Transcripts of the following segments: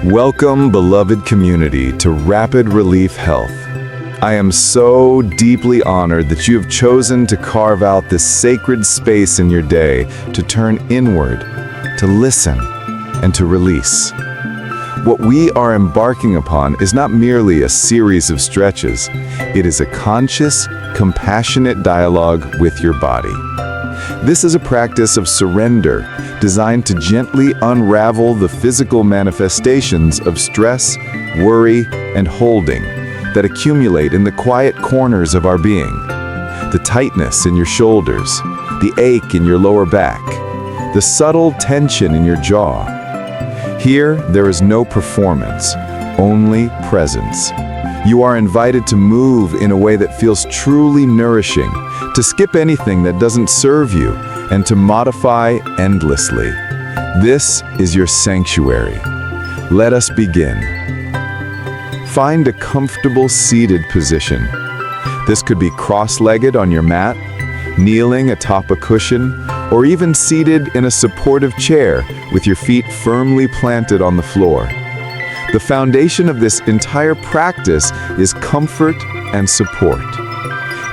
Welcome, beloved community, to Rapid Relief Health. I am so deeply honored that you have chosen to carve out this sacred space in your day to turn inward, to listen, and to release. What we are embarking upon is not merely a series of stretches. It is a conscious, compassionate dialogue with your body. This is a practice of surrender designed to gently unravel the physical manifestations of stress, worry, and holding that accumulate in the quiet corners of our being. The tightness in your shoulders, the ache in your lower back, the subtle tension in your jaw. Here, there is no performance, only presence. You are invited to move in a way that feels truly nourishing, to skip anything that doesn't serve you, and to modify endlessly. This is your sanctuary. Let us begin. Find a comfortable seated position. This could be cross-legged on your mat, kneeling atop a cushion, or even seated in a supportive chair with your feet firmly planted on the floor. The foundation of this entire practice is comfort and support.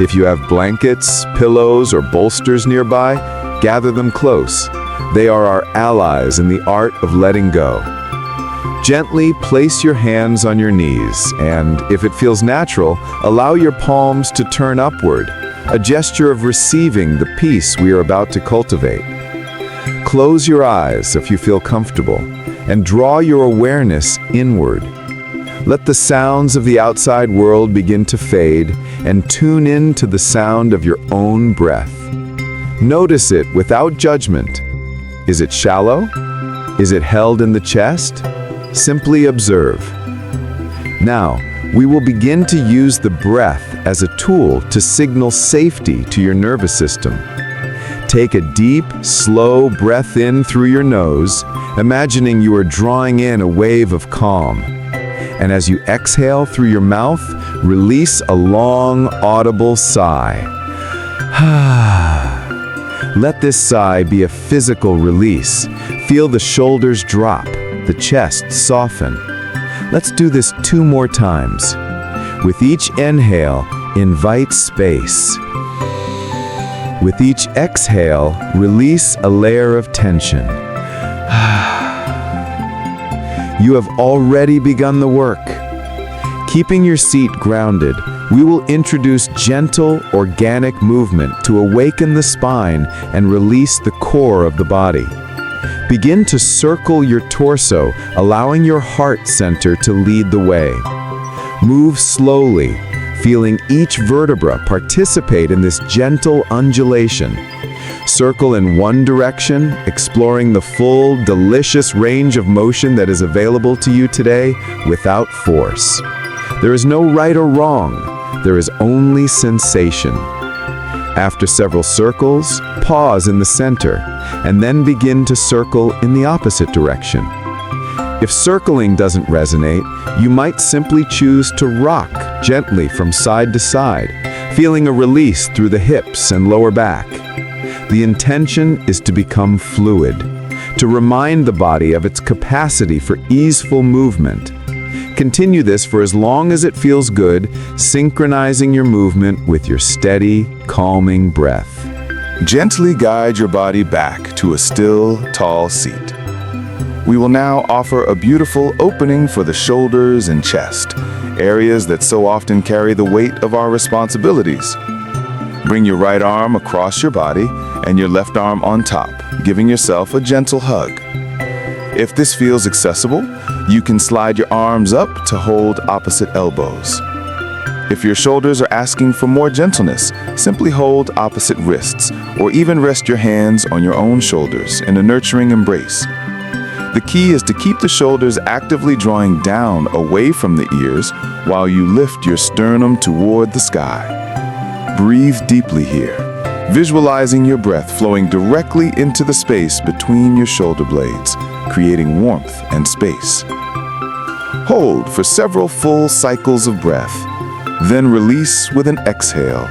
If you have blankets, pillows, or bolsters nearby, gather them close. They are our allies in the art of letting go. Gently place your hands on your knees, and if it feels natural, allow your palms to turn upward, a gesture of receiving the peace we are about to cultivate. Close your eyes if you feel comfortable, and draw your awareness inward. Let the sounds of the outside world begin to fade, and tune in to the sound of your own breath. Notice it without judgment. Is it shallow? Is it held in the chest? Simply observe. Now, we will begin to use the breath as a tool to signal safety to your nervous system. Take a deep, slow breath in through your nose, imagining you are drawing in a wave of calm. And as you exhale through your mouth, release a long, audible sigh. Let this sigh be a physical release. Feel the shoulders drop, the chest soften. Let's do this 2 more times. With each inhale, invite space. With each exhale, release a layer of tension. You have already begun the work. Keeping your seat grounded, we will introduce gentle, organic movement to awaken the spine and release the core of the body. Begin to circle your torso, allowing your heart center to lead the way. Move slowly, feeling each vertebra participate in this gentle undulation. Circle in one direction, exploring the full, delicious range of motion that is available to you today without force. There is no right or wrong. There is only sensation. After several circles, pause in the center, and then begin to circle in the opposite direction. If circling doesn't resonate, you might simply choose to rock gently from side to side, feeling a release through the hips and lower back. The intention is to become fluid, to remind the body of its capacity for easeful movement. Continue this for as long as it feels good, synchronizing your movement with your steady, calming breath. Gently guide your body back to a still, tall seat. We will now offer a beautiful opening for the shoulders and chest, areas that so often carry the weight of our responsibilities. Bring your right arm across your body and your left arm on top, giving yourself a gentle hug. If this feels accessible, you can slide your arms up to hold opposite elbows. If your shoulders are asking for more gentleness, simply hold opposite wrists, or even rest your hands on your own shoulders in a nurturing embrace. The key is to keep the shoulders actively drawing down away from the ears while you lift your sternum toward the sky. Breathe deeply here, visualizing your breath flowing directly into the space between your shoulder blades, creating warmth and space. Hold for several full cycles of breath, then release with an exhale,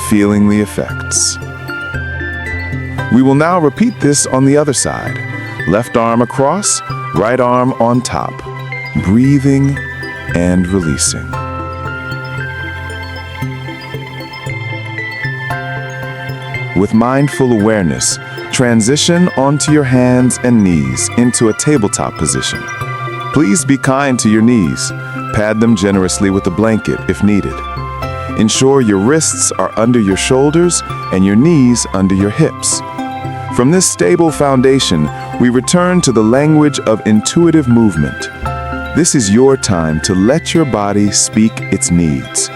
feeling the effects. We will now repeat this on the other side. Left arm across, right arm on top. breathing and releasing. With mindful awareness, transition onto your hands and knees into a tabletop position. Please be kind to your knees. Pad them generously with a blanket if needed. Ensure your wrists are under your shoulders and your knees under your hips. From this stable foundation, we return to the language of intuitive movement. This is your time to let your body speak its needs.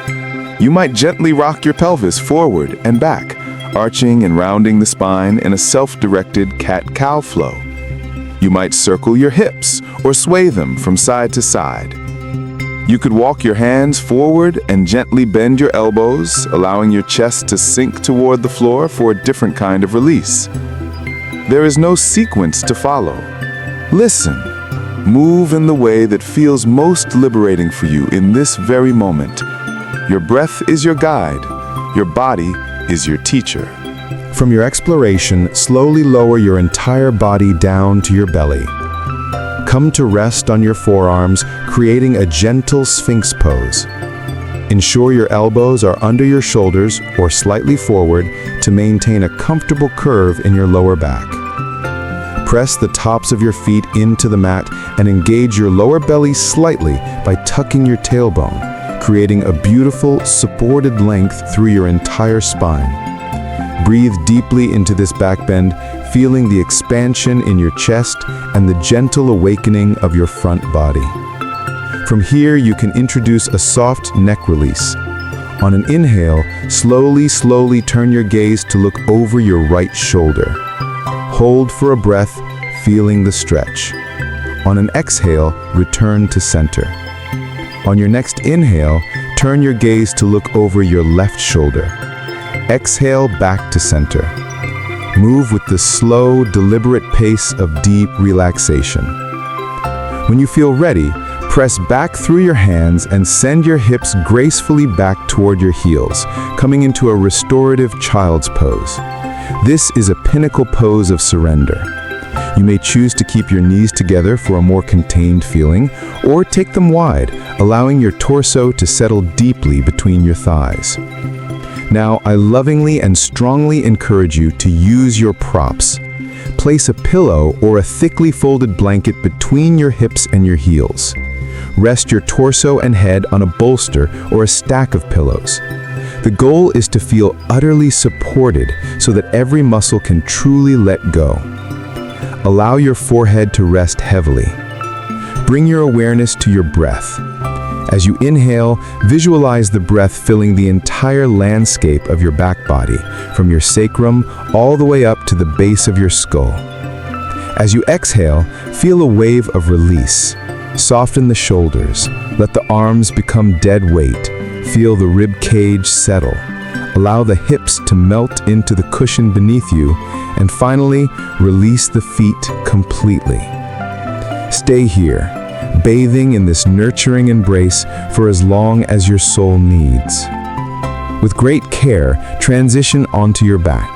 You might gently rock your pelvis forward and back, arching and rounding the spine in a self-directed cat-cow flow. You might circle your hips or sway them from side to side. You could walk your hands forward and gently bend your elbows, allowing your chest to sink toward the floor for a different kind of release. There is no sequence to follow. Listen. Move in the way that feels most liberating for you in this very moment. Your breath is your guide. Your body is your teacher. From your exploration, slowly lower your entire body down to your belly. Come to rest on your forearms, creating a gentle Sphinx pose. Ensure your elbows are under your shoulders or slightly forward to maintain a comfortable curve in your lower back. Press the tops of your feet into the mat and engage your lower belly slightly by tucking your tailbone, creating a beautiful, supported length through your entire spine. Breathe deeply into this back bend, feeling the expansion in your chest and the gentle awakening of your front body. From here, you can introduce a soft neck release. On an inhale, slowly turn your gaze to look over your right shoulder. Hold for a breath, feeling the stretch. On an exhale, return to center. On your next inhale, turn your gaze to look over your left shoulder. Exhale back to center. Move with the slow, deliberate pace of deep relaxation. When you feel ready, press back through your hands and send your hips gracefully back toward your heels, coming into a restorative child's pose. This is a pinnacle pose of surrender. You may choose to keep your knees together for a more contained feeling, or take them wide, allowing your torso to settle deeply between your thighs. Now, I lovingly and strongly encourage you to use your props. Place a pillow or a thickly folded blanket between your hips and your heels. Rest your torso and head on a bolster or a stack of pillows. The goal is to feel utterly supported so that every muscle can truly let go. Allow your forehead to rest heavily. Bring your awareness to your breath. As you inhale, visualize the breath filling the entire landscape of your back body, from your sacrum all the way up to the base of your skull. As you exhale, feel a wave of release. Soften the shoulders. Let the arms become dead weight. Feel the rib cage settle. Allow the hips to melt into the cushion beneath you, and finally, release the feet completely. Stay here, bathing in this nurturing embrace for as long as your soul needs. With great care, transition onto your back.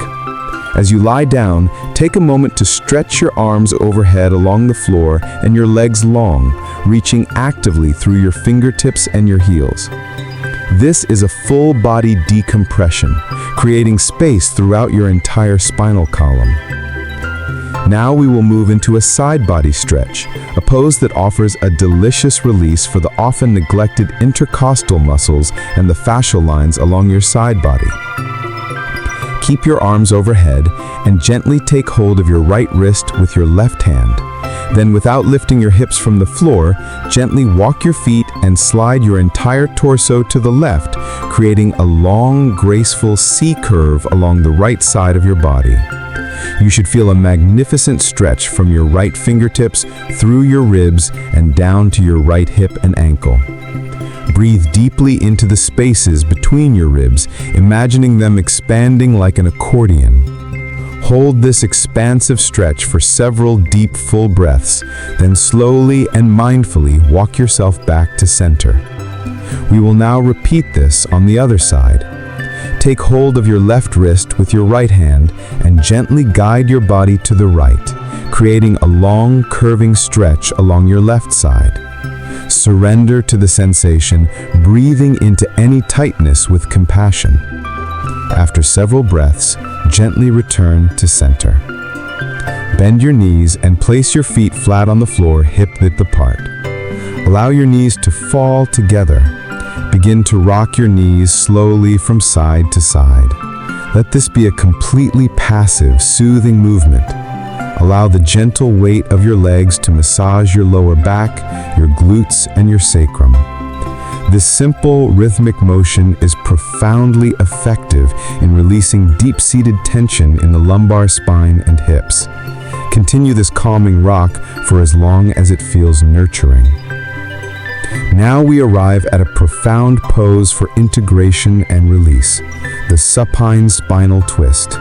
As you lie down, take a moment to stretch your arms overhead along the floor and your legs long, reaching actively through your fingertips and your heels. This is a full-body decompression, creating space throughout your entire spinal column. Now we will move into a side body stretch, a pose that offers a delicious release for the often neglected intercostal muscles and the fascial lines along your side body. Keep your arms overhead and gently take hold of your right wrist with your left hand. Then, without lifting your hips from the floor, gently walk your feet and slide your entire torso to the left, creating a long, graceful C curve along the right side of your body. You should feel a magnificent stretch from your right fingertips through your ribs and down to your right hip and ankle. Breathe deeply into the spaces between your ribs, imagining them expanding like an accordion. Hold this expansive stretch for several deep, full breaths, then slowly and mindfully walk yourself back to center. We will now repeat this on the other side. Take hold of your left wrist with your right hand and gently guide your body to the right, creating a long, curving stretch along your left side. Surrender to the sensation, breathing into any tightness with compassion. After several breaths, gently return to center. Bend your knees and place your feet flat on the floor, hip-width apart. Allow your knees to fall together. Begin to rock your knees slowly from side to side. Let this be a completely passive, soothing movement. Allow the gentle weight of your legs to massage your lower back, your glutes, and your sacrum. This simple, rhythmic motion is profoundly effective in releasing deep-seated tension in the lumbar spine and hips. Continue this calming rock for as long as it feels nurturing. Now we arrive at a profound pose for integration and release, the supine spinal twist.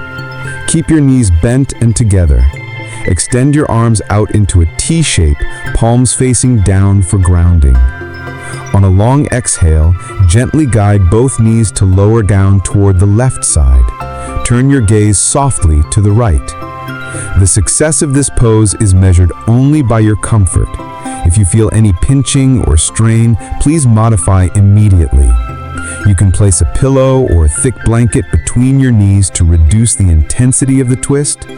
Keep your knees bent and together. Extend your arms out into a T shape, palms facing down for grounding. On a long exhale, gently guide both knees to lower down toward the left side. Turn your gaze softly to the right. The success of this pose is measured only by your comfort. If you feel any pinching or strain, please modify immediately. You can place a pillow or a thick blanket between your knees to reduce the intensity of the twist.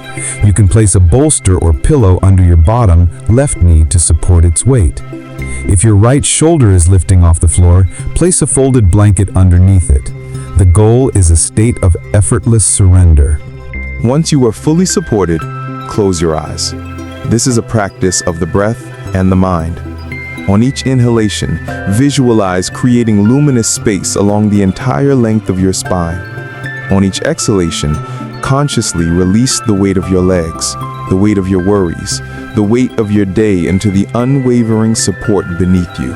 You can place a bolster or pillow under your bottom left knee to support its weight. If your right shoulder is lifting off the floor, place a folded blanket underneath it. The goal is a state of effortless surrender. Once you are fully supported, close your eyes. This is a practice of the breath and the mind. On each inhalation, visualize creating luminous space along the entire length of your spine. On each exhalation, consciously release the weight of your legs, the weight of your worries, the weight of your day into the unwavering support beneath you.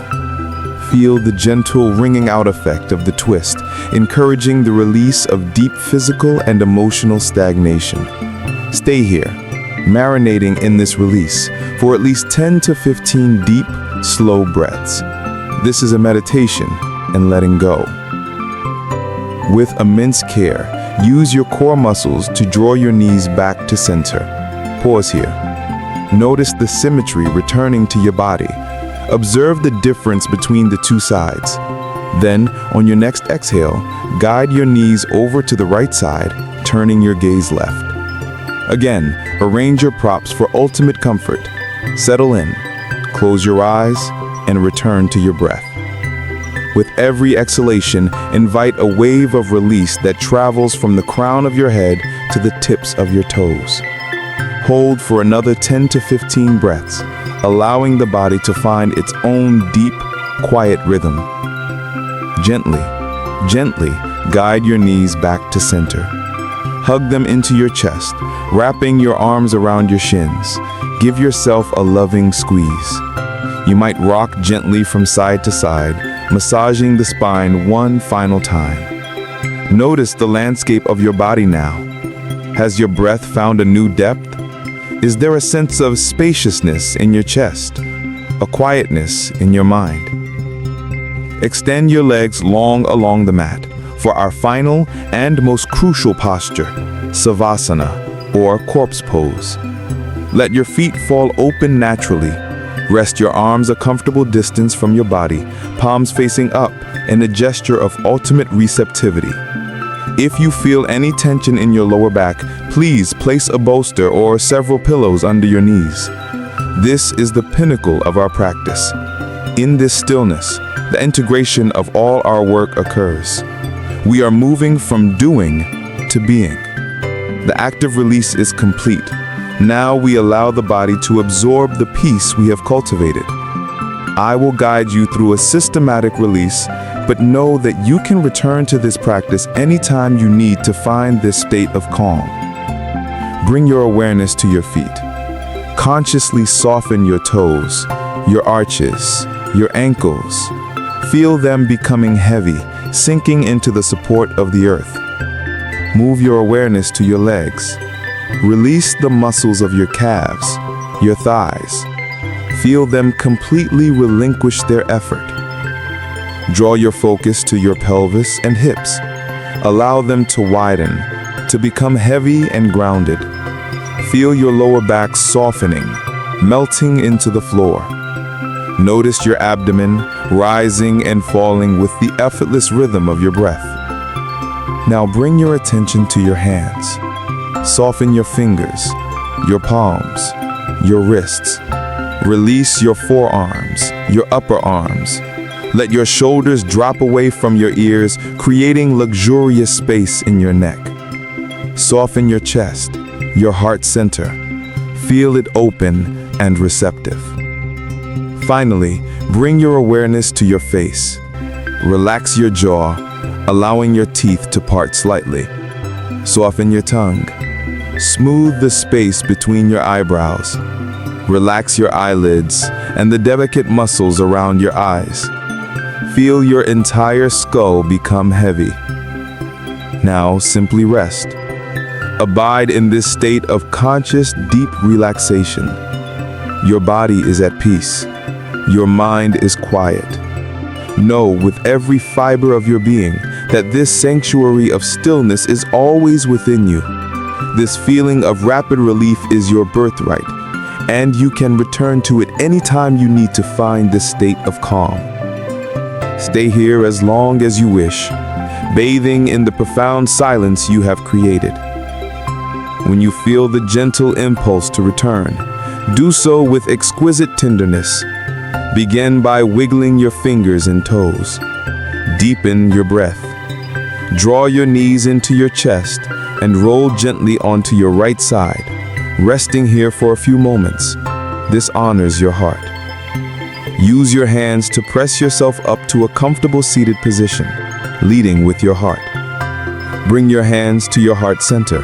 Feel the gentle wringing out effect of the twist, encouraging the release of deep physical and emotional stagnation. Stay here, marinating in this release for at least 10 to 15 deep, slow breaths. This is a meditation in letting go. With immense care, use your core muscles to draw your knees back to center. Pause here. Notice the symmetry returning to your body. Observe the difference between the two sides. Then, on your next exhale, guide your knees over to the right side, turning your gaze left. Again, arrange your props for ultimate comfort. Settle in, close your eyes, and return to your breath. With every exhalation, invite a wave of release that travels from the crown of your head to the tips of your toes. Hold for another 10 to 15 breaths, allowing the body to find its own deep, quiet rhythm. Gently guide your knees back to center. Hug them into your chest, wrapping your arms around your shins. Give yourself a loving squeeze. You might rock gently from side to side, massaging the spine one final time. Notice the landscape of your body now. Has your breath found a new depth? Is there a sense of spaciousness in your chest? A quietness in your mind? Extend your legs long along the mat for our final and most crucial posture, Savasana, or corpse pose. Let your feet fall open naturally. Rest your arms a comfortable distance from your body, palms facing up in a gesture of ultimate receptivity. If you feel any tension in your lower back, please place a bolster or several pillows under your knees. This is the pinnacle of our practice. In this stillness, the integration of all our work occurs. We are moving from doing to being. The active release is complete. Now we allow the body to absorb the peace we have cultivated. I will guide you through a systematic release, but know that you can return to this practice anytime you need to find this state of calm. Bring your awareness to your feet. Consciously soften your toes, your arches, your ankles. Feel them becoming heavy, sinking into the support of the earth. Move your awareness to your legs. Release the muscles of your calves, your thighs. Feel them completely relinquish their effort. Draw your focus to your pelvis and hips. Allow them to widen, to become heavy and grounded. Feel your lower back softening, melting into the floor. Notice your abdomen rising and falling with the effortless rhythm of your breath. Now bring your attention to your hands. Soften your fingers, your palms, your wrists. Release your forearms, your upper arms. Let your shoulders drop away from your ears, creating luxurious space in your neck. Soften your chest, your heart center. Feel it open and receptive. Finally, bring your awareness to your face. Relax your jaw, allowing your teeth to part slightly. Soften your tongue. Smooth the space between your eyebrows. Relax your eyelids and the delicate muscles around your eyes. Feel your entire skull become heavy. Now simply rest. Abide in this state of conscious, deep relaxation. Your body is at peace. Your mind is quiet. Know with every fiber of your being that this sanctuary of stillness is always within you. This feeling of rapid relief is your birthright, and you can return to it anytime you need to find this state of calm. Stay here as long as you wish, bathing in the profound silence you have created. When you feel the gentle impulse to return, do so with exquisite tenderness. Begin by wiggling your fingers and toes. Deepen your breath. Draw your knees into your chest and roll gently onto your right side, resting here for a few moments. This honors your heart. Use your hands to press yourself up to a comfortable seated position, leading with your heart. Bring your hands to your heart center.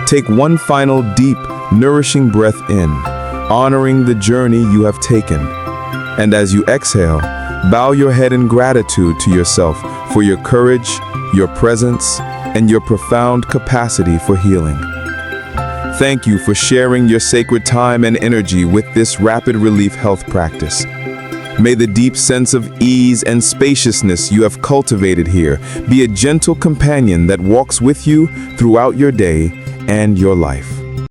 Take one final deep, nourishing breath in, honoring the journey you have taken. And as you exhale, bow your head in gratitude to yourself for your courage, your presence, and your profound capacity for healing. Thank you for sharing your sacred time and energy with this rapid relief health practice. May the deep sense of ease and spaciousness you have cultivated here be a gentle companion that walks with you throughout your day and your life.